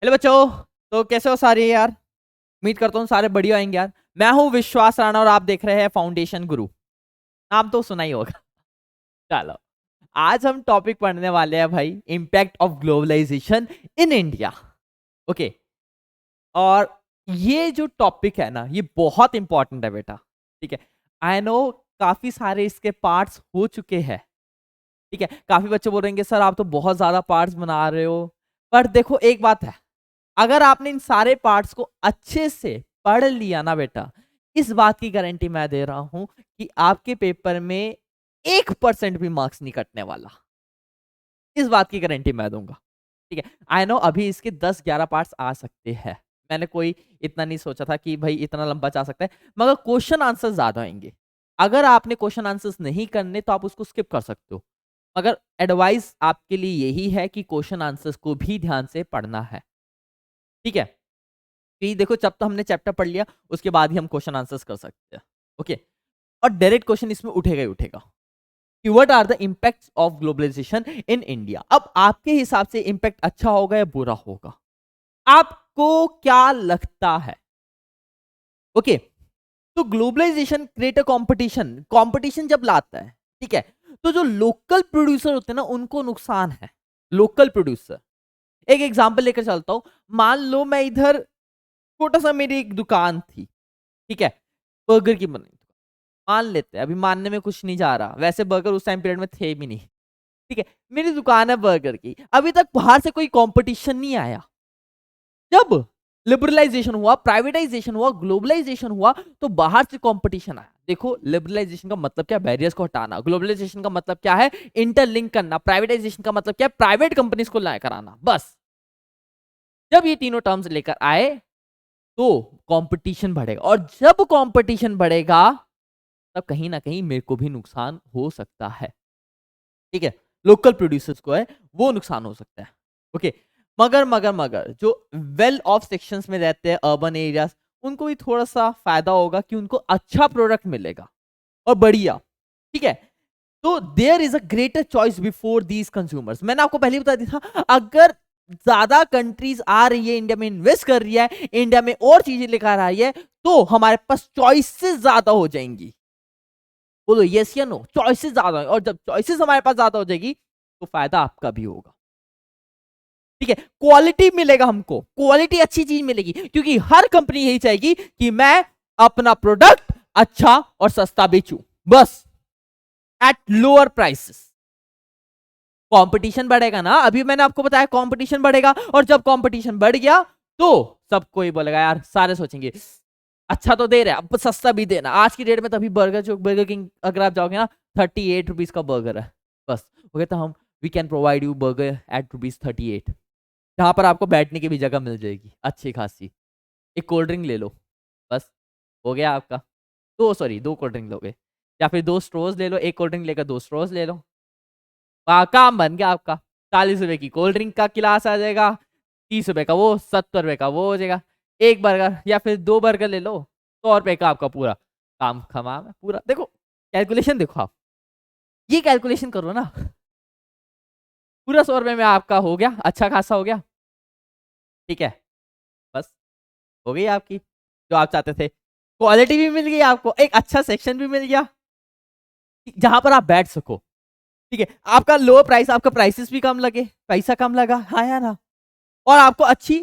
Hello बच्चों। तो कैसे हो सारे यार। उम्मीद करता हूँ सारे बढ़िया होंगे यार। मैं हूँ विश्वास राणा और आप देख रहे हैं फाउंडेशन गुरु। नाम तो सुना ही होगा। चलो, आज हम टॉपिक पढ़ने वाले हैं भाई, impact of globalisation in India. Okay. और ये जो टॉपिक है ना, ये बहुत इंपॉर्टेंट है बेटा। ठीक है। आई नो काफी सारे इसके पार्ट्स हो चुके हैं। ठीक है, काफी बच्चे बोल रहे सर आप तो बहुत ज्यादा पार्ट्स बना रहे हो। पर देखो एक बात है, अगर आपने इन सारे पार्ट्स को अच्छे से पढ़ लिया ना बेटा, इस बात की गारंटी मैं दे रहा हूं कि आपके पेपर में 1% भी मार्क्स नहीं कटने वाला। इस बात की गारंटी मैं दूंगा। ठीक है। आई नो अभी इसके 10-11 पार्ट्स आ सकते हैं। मैंने कोई इतना नहीं सोचा था कि भाई इतना लंबा जा सकता है, मगर क्वेश्चन आंसर ज्यादा आएंगे। अगर आपने क्वेश्चन आंसर्स नहीं करने तो आप उसको स्किप कर सकते हो, मगर एडवाइस आपके लिए यही है कि क्वेश्चन आंसर्स को भी ध्यान से पढ़ना है। ठीक है। कि देखो जब तो हमने चैप्टर पढ़ लिया, उसके बाद ही हम क्वेश्चन आंसर्स कर सकते हैं। ओके। और डायरेक्ट क्वेश्चन इसमें उठेगा ही उठेगा कि what are the impacts of globalisation in India. अब आपके हिसाब से इम्पैक्ट अच्छा होगा या बुरा होगा, आपको क्या लगता है? ओके। तो globalisation create a competition, competition जब लाता है, ठीक है, तो जो लोकल प्रोड्यूसर होते हैं ना उनको नुकसान है। लोकल प्रोड्यूसर, एक एग्जांपल लेकर चलता हूं। मान लो मैं इधर छोटा सा मेरी एक दुकान थी, ठीक है, बर्गर की बनी। मान लेते हैं, अभी मानने में कुछ नहीं जा रहा, वैसे बर्गर उस टाइम पीरियड में थे भी नहीं। ठीक है, मेरी दुकान है बर्गर की, अभी तक बाहर से कोई कंपटीशन नहीं आया। जब लिबरलाइजेशन हुआ, प्राइवेटाइजेशन हुआ, ग्लोबलाइजेशन हुआ, तो बाहर से कंपटीशन आया। देखो लिबरलाइजेशन का मतलब क्या, बैरियर्स को हटाना। ग्लोबलाइजेशन का मतलब क्या है, इंटरलिंक करना। प्राइवेटाइजेशन का मतलब क्या है, प्राइवेट कंपनीज को लाकर आना। बस जब ये तीनों टर्म्स लेकर आए तो कंपटीशन बढ़ेगा, और जब कंपटीशन बढ़ेगा तब कहीं ना कहीं मेरे को भी नुकसान हो सकता है। ठीक है, लोकल प्रोड्यूसर्स को है वो नुकसान हो सकता है। ओके। मगर जो वेल ऑफ सेक्शंस में रहते हैं, अर्बन एरियाज, उनको भी थोड़ा सा फायदा होगा कि उनको अच्छा प्रोडक्ट मिलेगा और बढ़िया। ठीक है। तो there is a greater choice before these consumers. मैंने आपको पहले बता दिया था, अगर ज्यादा कंट्रीज आ रही है, इंडिया में इन्वेस्ट कर रही है, इंडिया में और चीजें लेकर आ रही है, तो हमारे पास चॉइसेस ज्यादा हो जाएंगी। बोलो यस या नो, चॉइसेस ज्यादा, और जब चॉइसेस हमारे पास ज्यादा हो जाएगी तो फायदा आपका भी होगा। ठीक है, क्वालिटी मिलेगा हमको, क्वालिटी अच्छी चीज मिलेगी, क्योंकि हर कंपनी यही चाहेगी कि मैं अपना प्रोडक्ट अच्छा और सस्ता बेचूं, बस एट लोअर प्राइसेस। कंपटीशन बढ़ेगा ना, अभी मैंने आपको बताया कंपटीशन बढ़ेगा, और जब कंपटीशन बढ़ गया तो सबको ही बोलेगा यार, सारे सोचेंगे अच्छा तो दे रहे हैं, अब सस्ता भी देना। आज की डेट में तभी बर्गर जो बर्गर किंग अगर आप जाओगे ना, 38 रुपीज का बर्गर है। बस वो कहता हम we can provide you burger at rupees 38, जहां पर आपको बैठने की भी जगह मिल जाएगी अच्छी खासी। एक कोल्ड ड्रिंक ले लो, बस हो गया आपका। दो, सॉरी, दो कोल्ड ड्रिंक लोगे, या फिर दो स्ट्रोज ले लो, एक कोल्ड ड्रिंक लेकर दो स्ट्रोज ले लो, काम बन गया आपका। 40 रुपए की कोल्ड ड्रिंक का गिलास आ जाएगा, 30 रुपए का वो, 70 रुपए का वो हो जाएगा। एक बर्गर या फिर दो बर्गर ले लो, 100 रुपए का आपका पूरा काम खमाम है पूरा। देखो कैलकुलेशन देखो आप, ये कैलकुलेशन करो ना, पूरा 100 रुपए में आपका हो गया, अच्छा खासा हो गया। ठीक है, बस हो गई आपकी जो आप चाहते थे। क्वालिटी भी मिल गई आपको, एक अच्छा सेक्शन भी मिल गया जहां पर आप बैठ सको। ठीक है, आपका लो प्राइस, आपका प्राइसेस भी कम लगे, पैसा कम लगा, हाँ या ना, और आपको अच्छी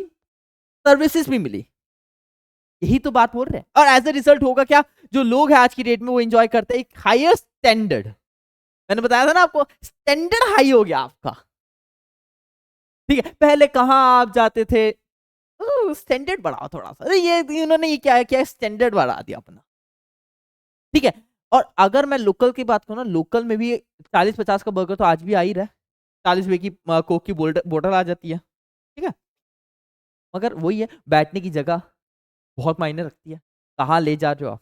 सर्विसेज भी मिली। यही तो बात बोल रहे हैं। और एज ए रिजल्ट होगा क्या, जो लोग हैं आज की डेट में वो एंजॉय करते हैं एक हायर स्टैंडर्ड। मैंने बताया था ना आपको, स्टैंडर्ड हाई हो गया आपका। ठीक है, पहले कहां आप जाते थे, स्टैंडर्ड बढ़ाओ थोड़ा सा, अरे ये इन्होंने ये क्या क्या स्टैंडर्ड बढ़ा दिया अपना। ठीक है। और अगर मैं लोकल की बात करूँ ना, लोकल में भी 40-50 का बर्गर तो आज भी आ ही रहा है। 40 रुपए की कोक की बोतल आ जाती है। ठीक है, मगर वही है, बैठने की जगह बहुत मायने रखती है, कहाँ ले जा रहे हो आप,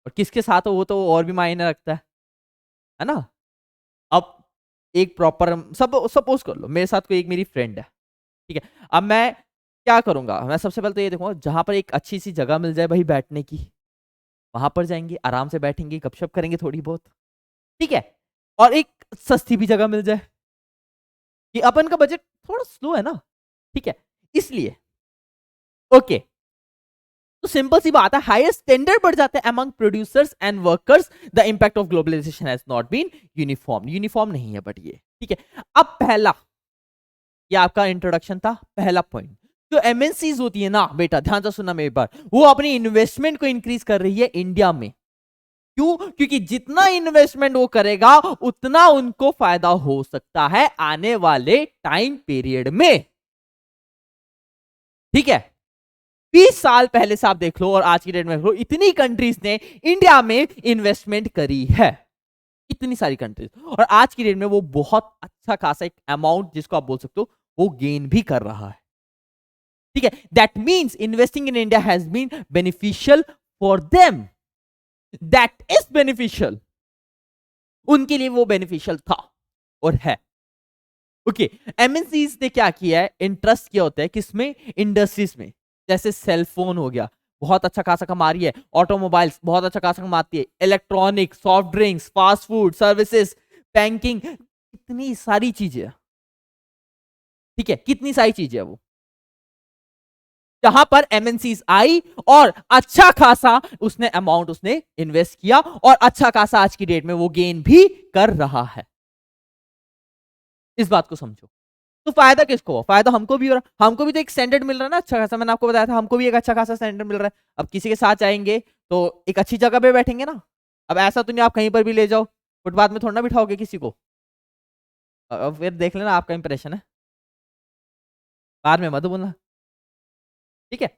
और किसके साथ हो वो तो और भी मायने रखता है ना। अब एक प्रॉपर, सब सपोज कर लो मेरे साथ कोई एक मेरी फ्रेंड है। ठीक है, अब मैं क्या करूंगा, मैं सबसे पहले तो ये देखूंगा जहां पर एक अच्छी सी जगह मिल जाए भाई बैठने की, वहां पर जाएंगे, आराम से बैठेंगे, गपशप करेंगे थोड़ी बहुत। ठीक है, और एक सस्ती भी जगह मिल जाए, कि अपन का बजट थोड़ा स्लो है ना। ठीक है, इसलिए ओके तो सिंपल सी बात है, हायर स्टैंडर्ड बढ़ जाते हैं among producers and workers, the impact of globalisation has not been uniform. Uniform नहीं है बट ये ठीक है। अब पहला, ये आपका इंट्रोडक्शन था, पहला पॉइंट, जो एमएनसीज होती है ना बेटा, ध्यान से सुनना मेरी बात, वो अपनी इन्वेस्टमेंट को इंक्रीज कर रही है इंडिया में। क्यों? क्योंकि जितना इन्वेस्टमेंट वो करेगा उतना उनको फायदा हो सकता है आने वाले टाइम पीरियड में। ठीक है, 20 साल पहले से आप देख लो और आज की डेट में देख लो, इतनी कंट्रीज ने इंडिया में इन्वेस्टमेंट करी है, इतनी सारी कंट्रीज, और आज की डेट में वो बहुत अच्छा खासा एक अमाउंट जिसको आप बोल सकते हो वो गेन भी कर रहा है। ठीक है, that means investing in India has been beneficial for them, that is beneficial, उनके लिए वो बेनिफिशियल था और है। ओके, एमएनसीज ने क्या किया है, इंटरेस्ट किया होता है किसमें, इंडस्ट्रीज में। जैसे सेलफोन हो गया, बहुत अच्छा खासा कमा रही है, ऑटोमोबाइल्स बहुत अच्छा खासा कमाती है, electronic, soft drinks, fast food services, banking, कितनी सारी चीजें। ठीक है, कितनी सारी चीजें वो, जहां पर एमएनसीज आई और अच्छा खासा उसने अमाउंट उसने इन्वेस्ट किया और अच्छा खासा आज की डेट में वो गेन भी कर रहा है। इस बात को समझो। तो फायदा किसको हुआ, फायदा हमको भी हो रहा, हमको भी तो एक स्टैंडर्ड मिल रहा है ना अच्छा खासा, मैंने आपको बताया था हमको भी एक अच्छा खासा स्टैंडर्ड मिल रहा है। अब किसी के साथ जाएंगे तो एक अच्छी जगह पे बैठेंगे ना, अब ऐसा तो नहीं आप कहीं पर भी ले जाओ, फुटपाथ में थोड़ा ना बिठाओगे किसी को, अब फिर देख लेना आपका इंप्रेशन है, बाद में मत बोलना। ठीक है,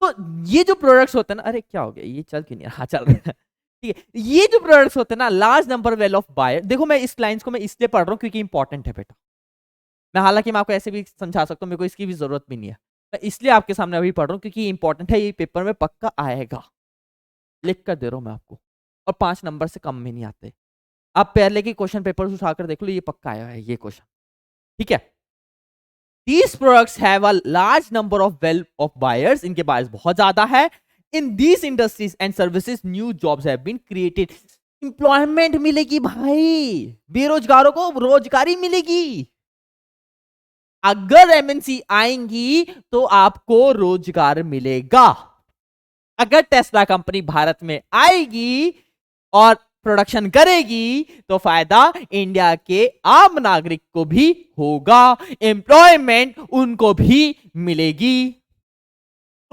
तो ये जो प्रोडक्ट्स होते हैं ना, अरे क्या हो गया ये चल क्यों नहीं, हाँ चल रहा है। ठीक है, ये जो प्रोडक्ट्स होते हैं ना, large number well of buyer, देखो मैं इस लाइंस को मैं इसलिए पढ़ रहा हूँ क्योंकि इंपॉर्टेंट है बेटा, मैं हालांकि मैं आपको ऐसे भी समझा सकता हूँ, मेरे को इसकी भी जरूरत भी नहीं है, मैं इसलिए आपके सामने अभी पढ़ रहा हूँ क्योंकि इंपॉर्टेंट है, ये पेपर में पक्का आएगा, लिख कर दे रहा हूँ मैं आपको, और 5 नंबर से कम में नहीं आते। आप पहले की क्वेश्चन पेपर उठाकर देख लो, ये पक्का आया है ये क्वेश्चन। ठीक है, these products have a large number of well of buyers, इनके बायर्स बहुत ज्यादा है। in these industries and services new jobs have been created, employment मिलेगी भाई, बेरोजगारों को रोजगारी मिलेगी। अगर एमएनसी आएंगी तो आपको रोजगार मिलेगा, अगर टेस्ला कंपनी भारत में आएगी और प्रोडक्शन करेगी तो फायदा इंडिया के आम नागरिक को भी होगा, एम्प्लॉयमेंट उनको भी मिलेगी,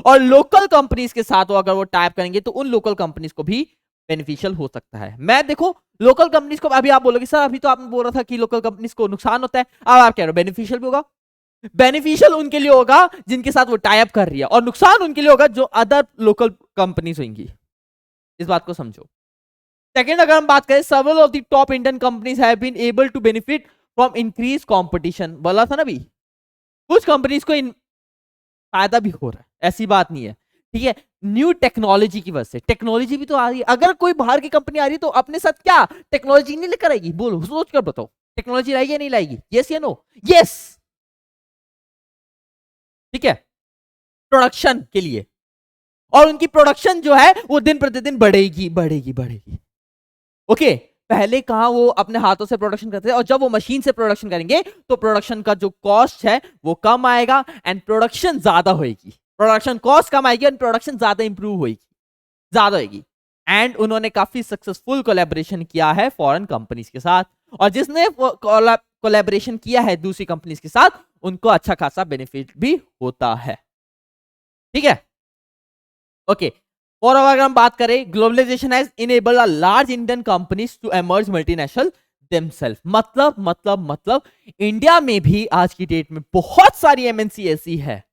और लोकल कंपनीज के साथ अगर वो टाइप करेंगे तो उन लोकल कंपनीज को भी बेनिफिशियल हो सकता है। मैं देखो लोकल कंपनीज को, अभी आप बोलोगे सर अभी तो आपने बोल रहा था कि लोकल कंपनीज को नुकसान होता है, अब आप कह रहे हो बेनिफिशियल भी होगा। बेनिफिशियल उनके लिए होगा जिनके साथ वो टाई अप कर रही है, और नुकसान उनके लिए होगा जो अदर लोकल कंपनीज होंगी, इस बात को समझो। सेकंड, अगर हम बात करें, several of the top Indian companies have been able to benefit from increased competition, बोला था ना भी, कुछ कंपनीज को फायदा भी हो रहा है, ऐसी बात नहीं है। ठीक है, न्यू टेक्नोलॉजी की वजह से, टेक्नोलॉजी भी तो आ रही है, अगर कोई बाहर की कंपनी आ रही है तो अपने साथ क्या टेक्नोलॉजी नहीं लेकर आएगी, बोलो सोच कर बताओ, टेक्नोलॉजी लाएगी या नहीं लाएगी, यस या नो, यस। ठीक है, प्रोडक्शन के लिए, और उनकी प्रोडक्शन जो है वो दिन प्रतिदिन बढ़ेगी बढ़ेगी बढ़ेगी। ओके, पहले कहा वो अपने हाथों से प्रोडक्शन करते थे, और जब वो मशीन से प्रोडक्शन करेंगे तो प्रोडक्शन का जो कॉस्ट है वो कम आएगा एंड प्रोडक्शन ज्यादा होगी, प्रोडक्शन कॉस्ट कम आएगी और प्रोडक्शन ज्यादा इंप्रूव होगी, ज्यादा होगी। एंड उन्होंने काफी सक्सेसफुल कोलैबोरेशन किया है फॉरेन कंपनीज के साथ, और जिसने कोलैबोरेशन किया है दूसरी कंपनीज के साथ उनको अच्छा खासा बेनिफिट भी होता है। ठीक है, ओके, और अगर हम बात करें, globalisation has enabled a large Indian companies to emerge multinational themselves, मतलब इंडिया में भी आज की डेट में बहुत सारी एमएनसी ऐसी है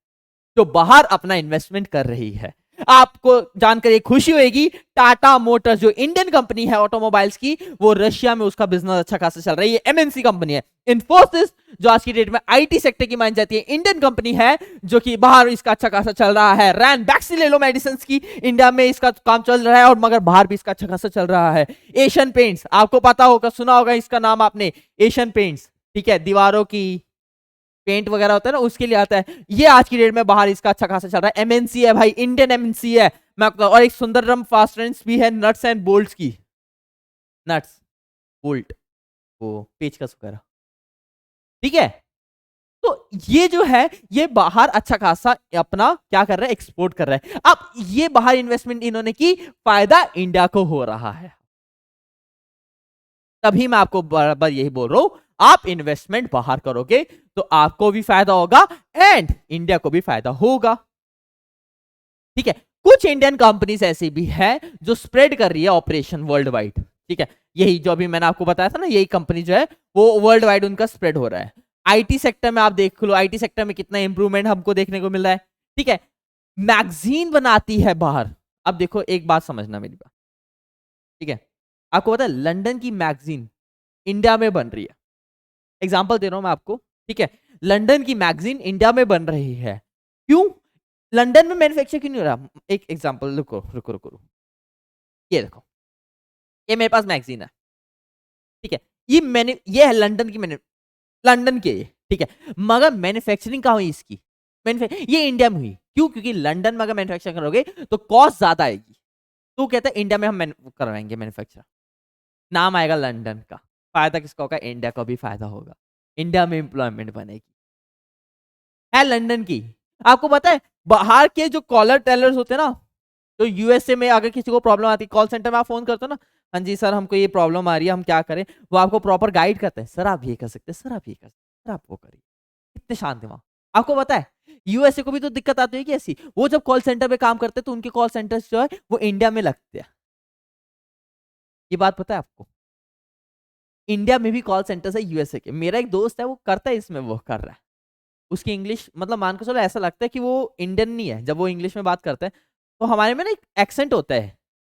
जो बाहर अपना इन्वेस्टमेंट कर रही है। आपको जानकर एक खुशी होगी, टाटा मोटर्स जो इंडियन कंपनी है ऑटोमोबाइल्स की, वो रशिया में उसका बिजनेस अच्छा खासा चल रहा है, ये एमएनसी कंपनी है। इन्फोसिस जो आज की डेट में आईटी सेक्टर की मानी जाती है, इंडियन कंपनी है जो कि बाहर इसका अच्छा खासा चल रहा है। रैन बैक्सी ले लो मेडिसिन की, इंडिया में इसका काम चल रहा है और मगर बाहर भी इसका अच्छा खासा चल रहा है। एशियन पेंट्स, आपको पता होगा, सुना होगा इसका नाम आपने, एशियन पेंट्स, ठीक है, दीवारों की पेंट वगैरह होता है ना उसके लिए आता है, ये आज की डेट में बाहर इसका अच्छा खासा चल रहा है। एमएनसी है भाई, इंडियन एमएनसी है, मैं आपको, और एक सुंदरम फास्टेंस भी है नट्स एंड बोल्ट्स की, नट्स बोल्ट वो पेचकस वगैरह। ठीक है, तो ये जो है ये बाहर अच्छा खासा अपना क्या कर रहा है, एक्सपोर्ट कर रहा है। अब ये बाहर इन्वेस्टमेंट इन्होंने की, फायदा इंडिया को हो रहा है। तभी मैं आपको बराबर यही बोल रहा हूं, आप इन्वेस्टमेंट बाहर करोगे तो आपको भी फायदा होगा एंड इंडिया को भी फायदा होगा। ठीक है, कुछ इंडियन कंपनीज ऐसी भी है जो स्प्रेड कर रही है ऑपरेशन वर्ल्ड वाइड। ठीक है, यही जो अभी मैंने आपको बताया था ना, यही कंपनी जो है वो वर्ल्ड वाइड उनका स्प्रेड हो रहा है। आईटी सेक्टर में आप देख लो, आईटी सेक्टर में कितना इंप्रूवमेंट हमको देखने को मिल रहा है। ठीक है, मैगजीन बनाती है बाहर। अब देखो एक बात समझना मेरी बात, ठीक है, आपको पता है लंदन की मैगजीन इंडिया में बन रही है। एग्जाम्पल दे रहा हूं मैं आपको, ठीक है, लंदन की मैगजीन इंडिया में बन रही है। क्यों? लंदन में मैन्युफैक्चर क्यों नहीं हो रहा? एक एग्जांपल, रुको रुको रुको रुको, ये देखो, ये मेरे पास मैगजीन है। ठीक है, ये मैंने, ये है लंदन की, मैंने लंदन के, ठीक है, मगर मैन्युफैक्चरिंग कहाँ हुई इसकी? ये इंडिया में हुई। क्यों? क्योंकि लंदन में अगर मैन्युफैक्चर करोगे तो कॉस्ट ज्यादा आएगी, तो कहते हैं इंडिया में हम करवाएंगे मैन्युफैक्चर, नाम आएगा लंदन का। फायदा किसका होगा? इंडिया को भी फायदा होगा, इंडिया में एम्प्लॉयमेंट बनेगी, है लंदन की। आपको पता है बाहर के जो कॉलर टेलर्स होते हैं ना, तो यूएसए में अगर किसी को प्रॉब्लम आती है, कॉल सेंटर में आप फोन करते हो ना, हाँ जी सर हमको ये प्रॉब्लम आ रही है, हम क्या करें, वो आपको प्रॉपर गाइड करते हैं, सर आप ये कर सकते हैं, सर आप ये कर सकते हैं, सर आप वो करिए। कितने शांत है वहां। आपको पता है यूएसए को भी तो दिक्कत आती है कि ऐसी, वो जब कॉल सेंटर पे काम करते हैं तो उनके कॉल सेंटर्स जो है वो इंडिया में लगते हैं। ये बात पता है आपको? इंडिया में भी कॉल सेंटर्स है यूएसए के। मेरा एक दोस्त है वो करता है, इसमें वो कर रहा है, उसकी इंग्लिश मतलब मान के चलो ऐसा लगता है कि वो इंडियन नहीं है जब वो इंग्लिश में बात करता है। तो हमारे में ना एक एक्सेंट होता है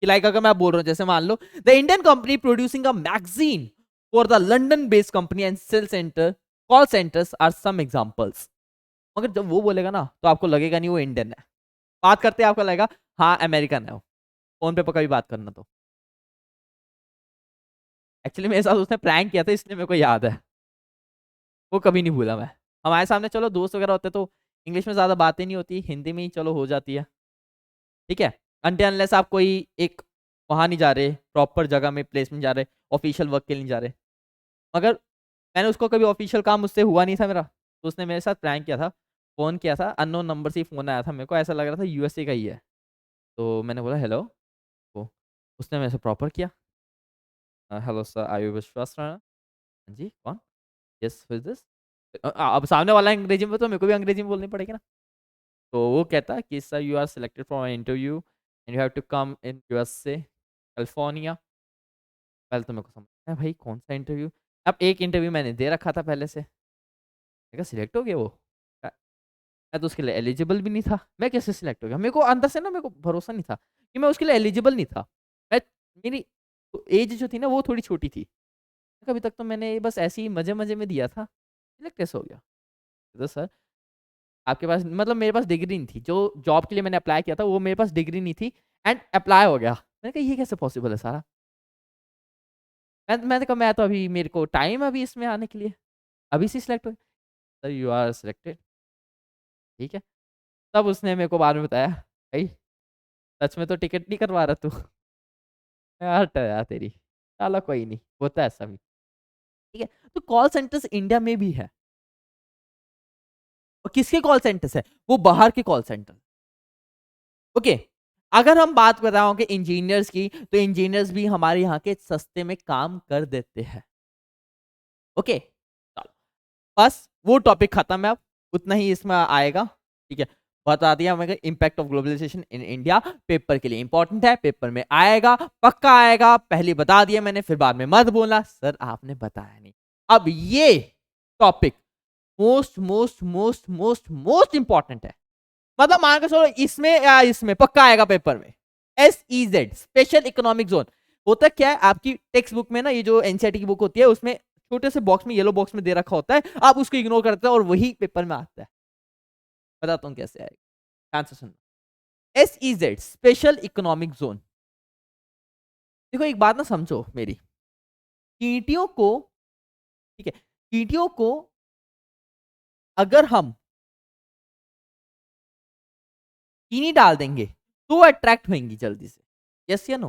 कि लाइक अगर मैं बोल रहा हूँ, जैसे मान लो the Indian company producing a magazine for the London based company and sale centre call centres are some examples. मगर जब वो बोलेगा ना तो आपको लगेगा नहीं वो इंडियन है, बात करते आपको लगेगा हाँ अमेरिकन है वो, फोन पे कभी बात करना तो। एक्चुअली मेरे साथ उसने प्रैंक किया था इसलिए मेरे को याद है, वो कभी नहीं भूला मैं। हमारे सामने चलो दोस्त वगैरह होते तो इंग्लिश में ज्यादा बातें नहीं होती, हिंदी में ही चलो हो जाती है। ठीक है, अनटिल अनलेस आप कोई एक वहां नहीं जा रहे, प्रॉपर जगह में प्लेस में जा रहे, ऑफिशियल वर्क के लिए नहीं जा रहे। मगर मैंने उसको कभी ऑफिशियल काम मुझसे हुआ नहीं था मेरा, तो उसने मेरे साथ प्रैंक किया था, फोन किया था, अननोन नंबर से ही फोन आया था, मेरे को ऐसा लग रहा था यूएसए का ही है। तो मैंने बोला हेलो, तो उसने मेरे से प्रॉपर किया, हेलो सर आई यू विश्वास राणा? हाँ जी कौन? Yes who is this? अब सामने वाला अंग्रेजी में तो मेरे को भी अंग्रेजी में बोलनी पड़ेगी ना। तो वो कहता कि sir you are selected for interview and you have to come in USA California. पहले तो मेरे को समझ में भाई कौन सा इंटरव्यू, अब एक इंटरव्यू मैंने दे रखा था पहले से, मैं सिलेक्ट हो गया वो, मैं तो उसके लिए एलिजिबल भी नहीं था, मैं कैसे सिलेक्ट हो गया? मेरे को अंदर से ना मेरे को भरोसा नहीं था कि मैं उसके लिए एलिजिबल नहीं था। मैं, मेरी एज जो थी ना वो थोड़ी छोटी थी, अभी तक तो मैंने बस ऐसे ही मजे मजे में दिया था, सिलेक्ट कैसे हो गया? तो सर आपके पास मतलब, मेरे पास डिग्री नहीं थी, जो जॉब के लिए मैंने अप्लाई किया था वो मेरे पास डिग्री नहीं थी एंड अप्लाई हो गया। मैंने कहा ये कैसे पॉसिबल है सारा? मैंने कहा मैं तो अभी, मेरे को टाइम है अभी इसमें आने के लिए, अभी से सिलेक्ट हो, सर यू आर सिलेक्टेड। ठीक है, तब उसने मेरे को बाद में बताया भाई सच में तो टिकट नहीं करवा रहा तू। यार हट यार तेरी, चलो कोई नहीं, होता है ऐसा भी। ठीक है, तो कॉल सेंटर्स इंडिया में भी है, और किसके कॉल सेंटर्स है? वो बाहर के कॉल सेंटर। ओके, अगर हम बात कर रहा हूं कि इंजीनियर्स की, तो इंजीनियर्स भी हमारे यहाँ के सस्ते में काम कर देते हैं। ओके, चलो बस वो टॉपिक खत्म है, अब उतना ही इसमें आएगा। ठीक है, बता दिया मैंने impact of globalisation in India, paper के लिए इंपॉर्टेंट है, पेपर में आएगा, पक्का आएगा, पहले बता दिया मैंने, फिर बाद में मत बोलना सर आपने बताया नहीं। अब ये topic most most most most most important है, मतलब मान के चलो इसमें या इसमें पक्का आएगा पेपर में। SEZ स्पेशल इकोनॉमिक जोन होता क्या है? आपकी टेक्स्ट बुक में ना, ये जो एनसीईआरटी की बुक होती है उसमें छोटे से बॉक्स में, येलो बॉक्स में दे रखा होता है, आप उसको इग्नोर करते हैं और वही पेपर में आता है। बताता हूँ कैसे आएगा, ध्यान से सुनना। SEZ स्पेशल इकोनॉमिक जोन, देखो एक बात ना समझो मेरी, चींटियों को, ठीक है, चींटियों को अगर हम चीनी डाल देंगे तो वो अट्रैक्ट होंगी जल्दी से, यस या नो?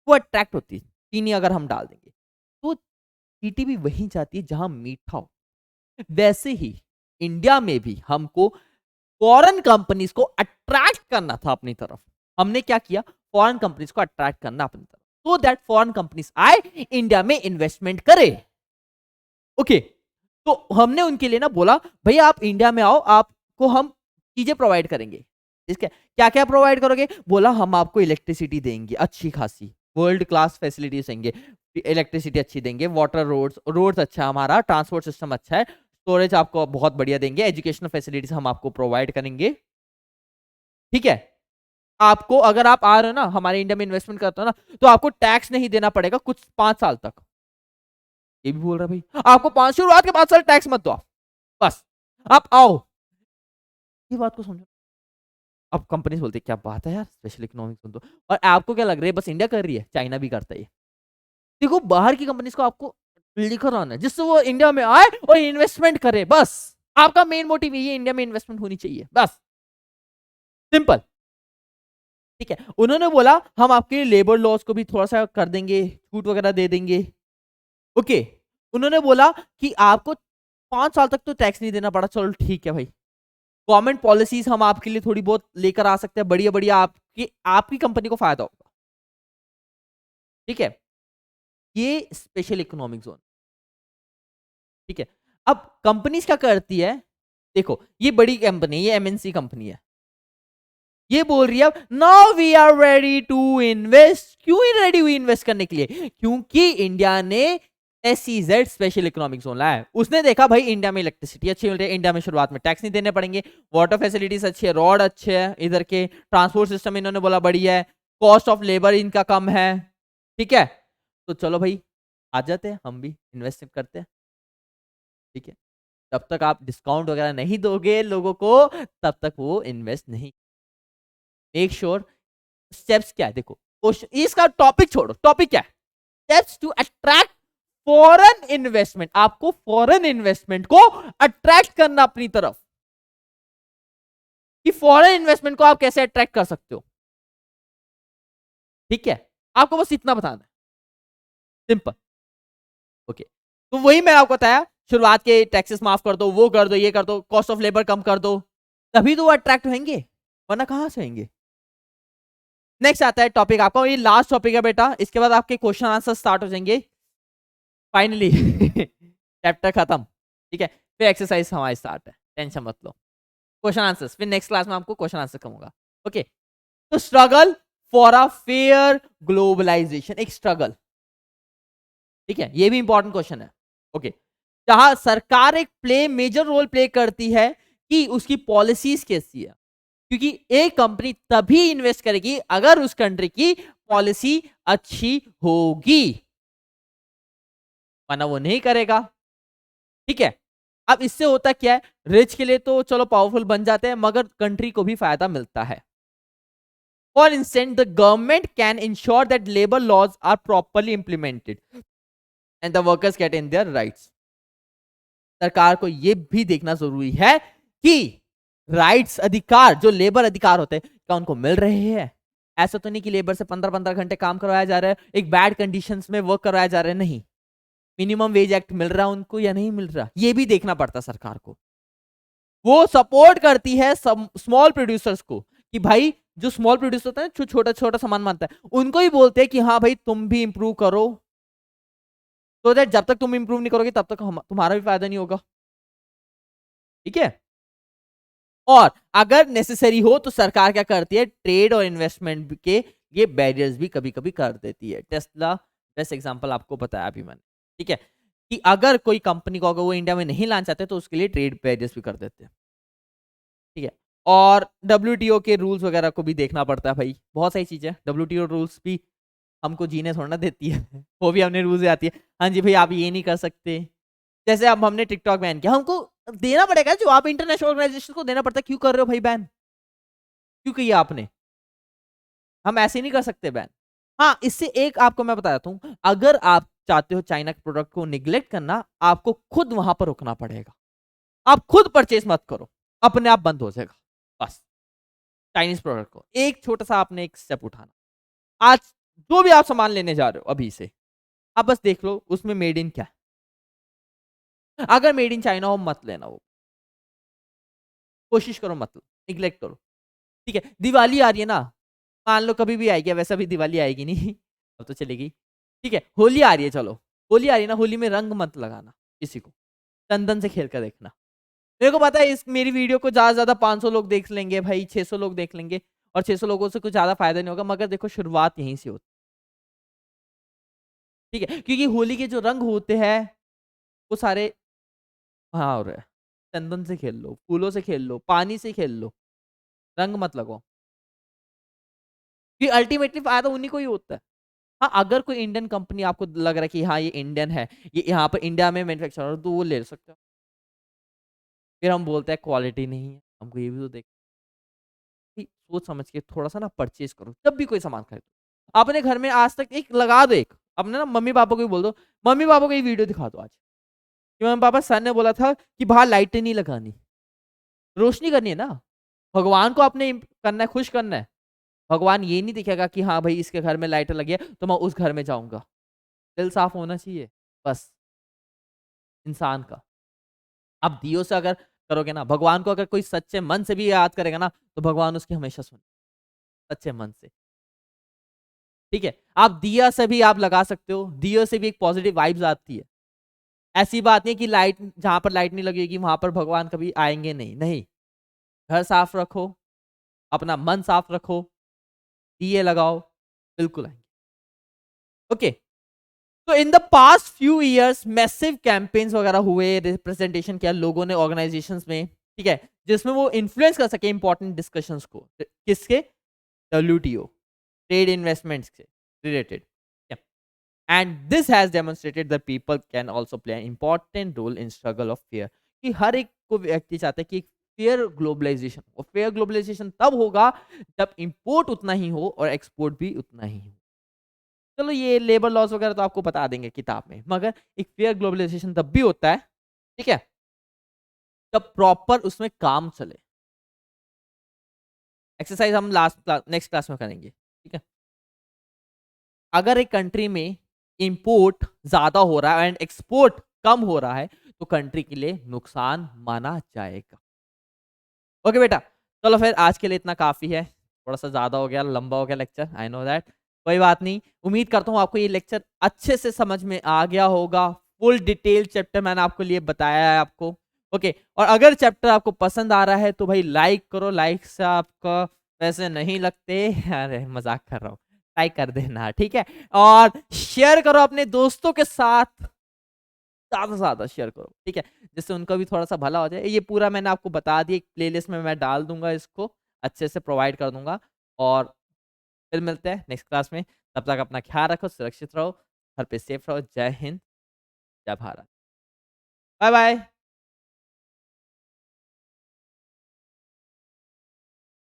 वो अट्रैक्ट होती है चीनी अगर हम डाल देंगे, तो चींटी भी वहीं जाती है जहां मीठा हो। वैसे ही इंडिया में भी हमको फॉरेन कंपनीज को अट्रैक्ट करना था अपनी तरफ। हमने क्या किया, फॉरेन कंपनीज को अट्रैक्ट करना अपनी तरफ, सो दैट फॉरेन कंपनीज आए इंडिया में इन्वेस्टमेंट करे। ओके, तो हमने उनके लिए ना बोला भैया आप इंडिया में आओ, आपको हम चीजें प्रोवाइड करेंगे। इसके क्या क्या प्रोवाइड करोगे, बोला हम आपको इलेक्ट्रिसिटी देंगे अच्छी खासी, वर्ल्ड क्लास फैसिलिटीज देंगे, इलेक्ट्रिसिटी अच्छी देंगे, वाटर रोड्स रोड्स अच्छा है हमारा, ट्रांसपोर्ट सिस्टम अच्छा है, स्टोरेज आपको बहुत बढ़िया देंगे, एजुकेशनल फैसिलिटीज हम आपको प्रोवाइड करेंगे। ठीक है, आपको अगर आप आ रहे हो ना हमारे इंडिया में इन्वेस्टमेंट करते हो ना, तो आपको टैक्स नहीं देना पड़ेगा कुछ 5 साल तक। ये भी बोल रहा भाई आपको 5 शुरुआत के 5 साल टैक्स मत दो, बस आप आओ। ये बात को समझो। अब कंपनीज बोलती है क्या बात है यार, स्पेशल इकोनॉमिक्स सुन दो। और आपको क्या लग रहा है बस इंडिया कर रही है, चाइना भी करता है। देखो बाहर की कंपनीज को आपको लेकर आना है जिससे वो इंडिया में आए और इन्वेस्टमेंट करे, बस आपका मेन मोटिव ये इंडिया में इन्वेस्टमेंट होनी चाहिए, बस सिंपल। ठीक है, उन्होंने बोला हम आपके लेबर लॉस को भी थोड़ा सा कर देंगे, छूट वगैरह दे देंगे। ओके, उन्होंने बोला कि आपको 5 साल तक तो टैक्स नहीं देना पड़ा, चलो ठीक है भाई। गवर्नमेंट पॉलिसीज हम आपके लिए थोड़ी बहुत लेकर आ सकते हैं, बढ़िया बढ़िया, आपकी आपकी कंपनी को फायदा होगा। ठीक है, ये स्पेशल इकोनॉमिक जोन। ठीक है, अब कंपनीज क्या करती है, देखो ये बड़ी कंपनी, ये एमएनसी कंपनी है, ये बोल रही है now we are ready to invest. क्यों रेडी हुई इन्वेस्ट करने के लिए, क्योंकि इंडिया ने SEZ स्पेशल इकोनॉमिक जोन लाया है। उसने देखा भाई इंडिया में इलेक्ट्रिसिटी अच्छी मिल रही है, इंडिया में शुरुआत में टैक्स नहीं देने पड़ेंगे, वाटर फैसिलिटीज अच्छी है, रोड अच्छे है, इधर के ट्रांसपोर्ट सिस्टम इन्होंने बोला बढ़िया है, कॉस्ट ऑफ लेबर इनका कम है। ठीक है, तो चलो भाई आ जाते हैं, हम भी इन्वेस्ट करते हैं। ठीक है, तब तक आप डिस्काउंट वगैरह नहीं दोगे लोगों को, तब तक वो इन्वेस्ट नहीं। मेक श्योर स्टेप्स क्या है, देखो क्वेश्चन इसका टॉपिक छोड़ो, टॉपिक क्या है, steps to attract foreign investment. आपको फॉरेन इन्वेस्टमेंट को अट्रैक्ट करना अपनी तरफ, कि फॉरेन इन्वेस्टमेंट को आप कैसे अट्रैक्ट कर सकते हो। ठीक है, आपको बस इतना बताना है, सिंपल। ओके, तो वही मैंने आपको बताया, शुरुआत के टैक्सेस माफ कर दो, वो कर दो, ये कर दो, कॉस्ट ऑफ लेबर कम कर दो, तभी तो वो अट्रैक्ट होंगे, वरना कहां से होंगे। नेक्स्ट आता है टॉपिक आपका, ये लास्ट टॉपिक है बेटा, इसके बाद आपके क्वेश्चन आंसर स्टार्ट हो जाएंगे फाइनली। चैप्टर खत्म। ठीक है, फिर एक्सरसाइज हमारी स्टार्ट है, टेंशन मत लो। क्वेश्चन आंसर्स फिर नेक्स्ट क्लास में आपको क्वेश्चन आंसर कहूंगा। ओके, तो struggle for a fair globalisation, एक स्ट्रगल। ठीक है, ये भी इंपॉर्टेंट क्वेश्चन है। ओके, जहां सरकार एक मेजर रोल प्ले करती है कि उसकी पॉलिसीज कैसी है, क्योंकि एक कंपनी तभी इन्वेस्ट करेगी अगर उस कंट्री की पॉलिसी अच्छी होगी, वरना वो नहीं करेगा। ठीक है, अब इससे होता क्या है, रिच के लिए तो चलो पावरफुल बन जाते हैं, मगर कंट्री को भी फायदा मिलता है। For instance the government can ensure that labour laws are properly implemented and the workers get in their rights. सरकार को यह भी देखना जरूरी है कि राइट्स, अधिकार, जो लेबर अधिकार होते हैं क्या उनको मिल रहे हैं। ऐसा तो नहीं कि लेबर से 15-15 घंटे काम करवाया जा रहा है, एक बैड कंडीशंस में वर्क करवाया जा रहा है, नहीं। मिनिमम वेज एक्ट मिल रहा है उनको या नहीं मिल रहा, ये भी देखना पड़ता सरकार को। वो सपोर्ट करती है स्मॉल प्रोड्यूसर्स को, कि भाई जो स्मॉल प्रोड्यूसर होता है, जो छोटा छोटा सामान मानता है, उनको ही बोलते हैं कि हाँ भाई तुम भी इंप्रूव करो, तो दैट जब तक तुम इंप्रूव नहीं करोगे तब तक तुम्हारा भी फायदा नहीं होगा। ठीक है, और अगर नेसेसरी हो तो सरकार क्या करती है, ट्रेड और इन्वेस्टमेंट के ये बैरियर्स भी कभी कभी कर देती है। टेस्ला बेस्ट एग्जांपल आपको बताया अभी मैंने। ठीक है, कि अगर कोई कंपनी को अगर वो इंडिया में नहीं लाना चाहते तो उसके लिए ट्रेड बैरियर्स भी कर देते हैं। ठीक है, और WTO के रूल्स वगैरह को भी देखना पड़ता है भाई, बहुत सारी चीजें WTO रूल्स भी हमको जीने थोड़ा ना देती है। वो भी हमने रूल्स आती है, हाँ जी भाई आप ये नहीं कर सकते। जैसे अब हमने टिकटॉक बैन किया, हमको देना पड़ेगा, जो आप इंटरनेशनल ऑर्गेनाइजेशन को देना पड़ता है, क्यों कर रहे हो भाई बैन, क्यों किया आपने, हम ऐसे नहीं कर सकते बैन। हाँ, इससे एक आपको मैं बता देता हूँ, अगर आप चाहते हो चाइना के प्रोडक्ट को निग्लेक्ट करना, आपको खुद वहां पर रुकना पड़ेगा, आप खुद परचेस मत करो, अपने आप बंद हो जाएगा बस। चाइनीज प्रोडक्ट को एक छोटा सा आपने एक स्टेप उठाना, आज जो भी आप सामान लेने जा रहे हो अभी से, आप बस देख लो उसमें मेड इन क्या है, अगर मेड इन चाइना हो मत लेना वो। कोशिश करो मतलब निग्लेक्ट करो। ठीक है, दिवाली आ रही है ना, मान लो कभी भी आएगी, वैसा भी दिवाली आएगी नहीं अब तो चलेगी। ठीक है, होली आ रही है, चलो होली आ रही है ना, होली में रंग मत लगाना किसी को, चंदन से खेल कर देखना। मेरे को पता है इस मेरी वीडियो को ज्यादा से ज्यादा 500 लोग देख लेंगे भाई, 600 लोग देख लेंगे, और 600 लोगों से कुछ ज्यादा फायदा नहीं होगा, मगर देखो शुरुआत यहीं से होती है। ठीक है, क्योंकि होली के जो रंग होते हैं वो सारे, हाँ हो रहा है, चंदन से खेल लो, फूलों से खेल लो, पानी से खेल लो, रंग मत लगाओ, क्योंकि अल्टीमेटली फायदा उन्हीं को ही होता है। हाँ, अगर कोई इंडियन कंपनी आपको लग रहा है कि हाँ ये इंडियन है, ये यहाँ पर इंडिया में मैन्युफैक्चर, तो वो ले सकते हो। फिर हम बोलते हैं क्वालिटी नहीं है, हमको ये भी तो देख, सोच समझ के थोड़ा सा ना परचेज करो जब भी कोई सामान खरीदो। अपने घर में आज तक एक लगा दो, एक अपने ना मम्मी पापा को भी बोल दो, मम्मी पापा को ये वीडियो दिखा दो आज कि मम्मी पापा सर ने बोला था कि बाहर लाइटें नहीं लगानी, रोशनी करनी है ना, भगवान को आपने करना है, खुश करना है। भगवान ये नहीं दिखेगा कि हाँ भाई इसके घर में लाइट लगी है तो मैं उस घर में जाऊंगा। दिल साफ होना चाहिए बस इंसान का। आप दियो से अगर करोगे ना, भगवान को अगर कोई सच्चे मन से भी याद करेगा ना, तो भगवान उसकी हमेशा सुने, सच्चे मन से। ठीक है, आप दिया से भी आप लगा सकते हो, दियो से भी एक पॉजिटिव वाइब्स आती है। ऐसी बात नहीं कि लाइट, जहां पर लाइट नहीं लगेगी वहां पर भगवान कभी आएंगे नहीं, नहीं। घर साफ रखो, अपना मन साफ रखो, दिए लगाओ, बिल्कुल आएंगे। ओके, तो in the past few years massive campaigns वगैरह हुए, रिप्रेजेंटेशन किया लोगों ने ऑर्गेनाइजेशंस में, ठीक है, जिसमें वो इन्फ्लुएंस कर सके इंपॉर्टेंट डिस्कशंस को, किसके, WTO, ट्रेड इन्वेस्टमेंट्स से related. And this has demonstrated the people can also play an important role in struggle of fair, कि हर एक को व्यक्ति चाहता है कि फेयर ग्लोबलाइजेशन, और फेयर ग्लोबलाइजेशन तब होगा जब इंपोर्ट उतना ही हो और एक्सपोर्ट भी उतना ही हो। चलो ये लेबर लॉस वगैरह तो आपको बता देंगे किताब में, मगर एक फेयर ग्लोबलाइजेशन तब भी होता है, ठीक है, जब प्रॉपर उसमें काम चले। एक्सरसाइज हम नेक्स्ट क्लास में करेंगे, ठीक है। अगर एक कंट्री में इंपोर्ट ज्यादा हो रहा है एंड एक्सपोर्ट कम हो रहा है, तो कंट्री के लिए नुकसान माना जाएगा। ओके बेटा, चलो फिर आज के लिए इतना काफी है, थोड़ा सा ज्यादा हो गया, लंबा हो गया लेक्चर, आई नो दैट, कोई बात नहीं। उम्मीद करता हूँ आपको ये लेक्चर अच्छे से समझ में आ गया होगा, फुल डिटेल चैप्टर मैंने आपको लिए बताया है आपको। ओके, और अगर चैप्टर आपको पसंद आ रहा है तो भाई लाइक करो, लाइक से आपका पैसे नहीं लगते, अरे मजाक कर रहा हूँ, लाइक कर देना, ठीक है। और शेयर करो अपने दोस्तों के साथ, ज्यादा से ज्यादा शेयर करो, ठीक है, जिससे उनका भी थोड़ा सा भला हो जाए। ये पूरा मैंने आपको बता दिया, एक प्लेलिस्ट में मैं डाल दूंगा, इसको अच्छे से प्रोवाइड कर दूंगा। और फिर मिलते हैं नेक्स्ट क्लास में, तब तक अपना ख्याल रखो, सुरक्षित रहो, घर पे सेफ रहो। जय हिंद, जय भारत, बाय बाय।